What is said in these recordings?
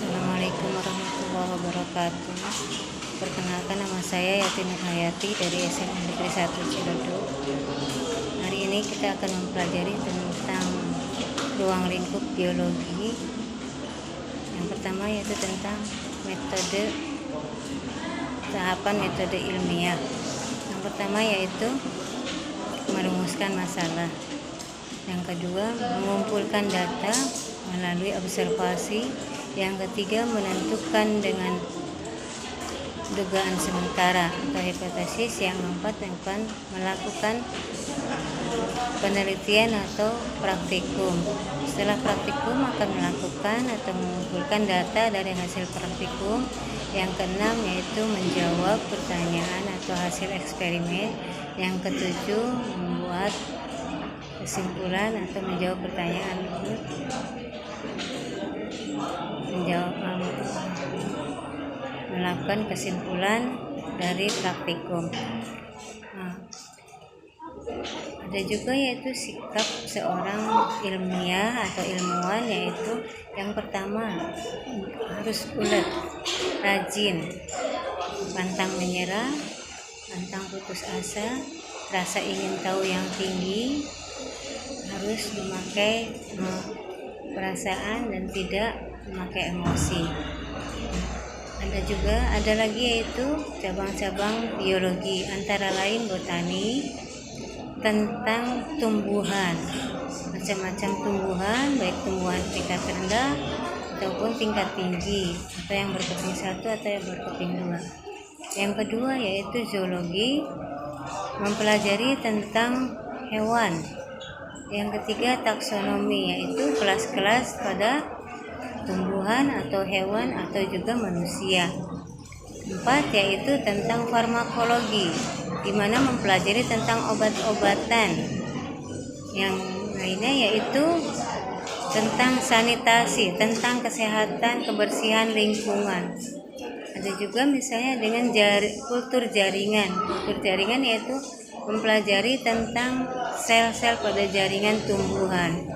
Assalamualaikum warahmatullahi wabarakatuh. Perkenalkan, nama saya Yati Nurhayati dari SMA Negeri 1 Ciledug. Hari ini kita akan mempelajari tentang ruang lingkup biologi. Yang pertama yaitu tentang tahapan metode ilmiah. Yang pertama yaitu merumuskan masalah. Yang kedua, mengumpulkan data melalui observasi. Yang ketiga, menentukan dengan dugaan sementara atau hipotesis. Yang keempat, melakukan penelitian atau praktikum. Setelah praktikum akan melakukan atau mengumpulkan data dari hasil praktikum. Yang keenam yaitu menjawab pertanyaan atau hasil eksperimen. Yang ketujuh, membuat kesimpulan atau menjawab pertanyaan melakukan kesimpulan dari praktikum. Ada juga yaitu sikap seorang ilmiah atau ilmuwan, yaitu yang pertama harus ulet, rajin, pantang menyerah, pantang putus asa, rasa ingin tahu yang tinggi, harus memakai perasaan dan tidak memakai emosi. Ada lagi yaitu cabang-cabang biologi, antara lain botani, tentang tumbuhan, macam-macam tumbuhan, baik tumbuhan tingkat rendah ataupun tingkat tinggi, atau yang berkeping 1 atau yang berkeping 2. Yang kedua yaitu zoologi, mempelajari tentang hewan. Yang ketiga taksonomi, yaitu kelas-kelas pada tumbuhan atau hewan atau juga manusia. 4 yaitu tentang farmakologi, di mana mempelajari tentang obat-obatan. Yang lainnya yaitu tentang sanitasi, tentang kesehatan, kebersihan lingkungan. Ada juga misalnya dengan kultur jaringan. Kultur jaringan yaitu mempelajari tentang sel-sel pada jaringan tumbuhan.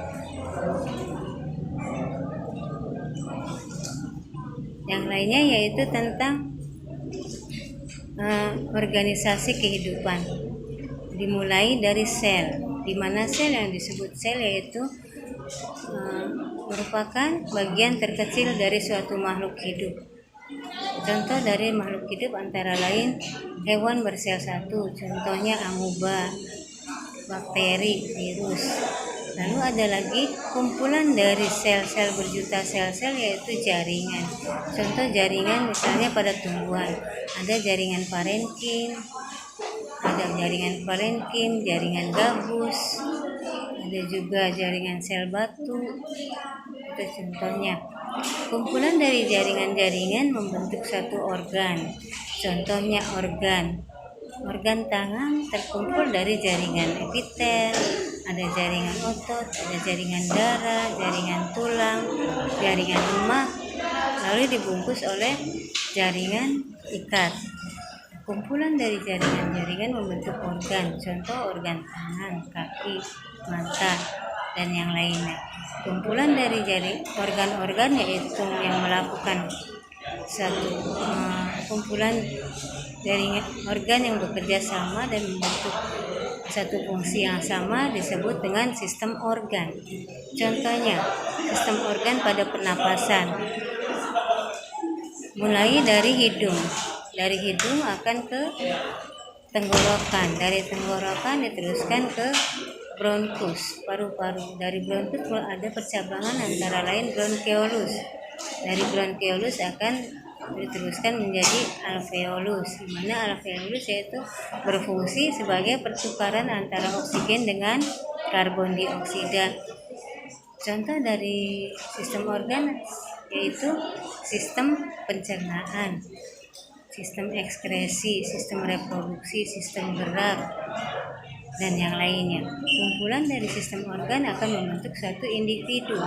Yang lainnya yaitu tentang organisasi kehidupan, dimulai dari sel, di mana sel yang disebut sel yaitu merupakan bagian terkecil dari suatu makhluk hidup. Contoh dari makhluk hidup antara lain hewan bersel satu, contohnya amuba, bakteri, virus. Lalu ada lagi kumpulan dari sel-sel berjuta sel-sel, yaitu jaringan. Contoh jaringan misalnya pada tumbuhan, ada jaringan parenkim, jaringan gabus, ada juga jaringan sel batu. Itu contohnya. Kumpulan dari jaringan-jaringan membentuk satu organ. Contohnya organ tangan terkumpul dari jaringan epitel, ada jaringan otot, ada jaringan darah, jaringan tulang, jaringan lemak, lalu dibungkus oleh jaringan ikat. Kumpulan dari jaringan-jaringan membentuk organ, contoh organ tangan, kaki, mata, dan yang lainnya. Kumpulan dari organ-organ yaitu yang melakukan satu kumpulan jaringan organ yang bekerja sama dan membentuk satu fungsi yang sama disebut dengan sistem organ. Contohnya sistem organ pada pernapasan, mulai dari hidung akan ke tenggorokan, dari tenggorokan diteruskan ke bronkus, paru-paru. Dari bronkus ada percabangan antara lain bronkeolus. Dari bronkeolus akan diteruskan menjadi alveolus, di mana alveolus yaitu berfungsi sebagai pertukaran antara oksigen dengan karbon dioksida. Contoh dari sistem organ yaitu sistem pencernaan, sistem ekskresi, sistem reproduksi, sistem gerak, dan yang lainnya. Kumpulan dari sistem organ akan membentuk suatu individu.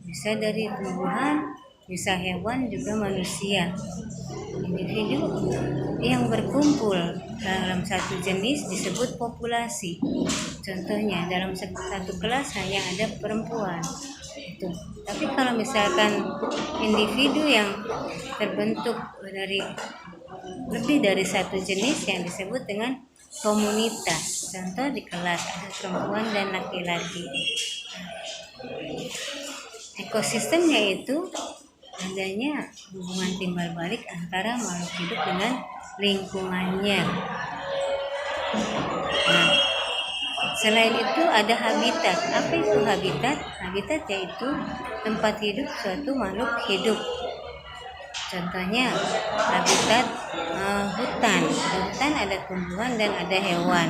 Bisa dari tumbuhan, bisa hewan, juga manusia. Individu yang berkumpul dalam satu jenis disebut populasi. Contohnya dalam satu kelas hanya ada perempuan, itu Tapi kalau misalkan individu yang terbentuk dari lebih dari satu jenis yang disebut dengan komunitas. Contoh di kelas ada perempuan dan laki-laki. Ekosistemnya itu adanya hubungan timbal balik antara makhluk hidup dengan lingkungannya. Nah, selain itu ada habitat. Apa itu habitat? Habitat yaitu tempat hidup suatu makhluk hidup. Contohnya habitat hutan. Di hutan ada tumbuhan dan ada hewan.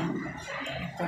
Gitu.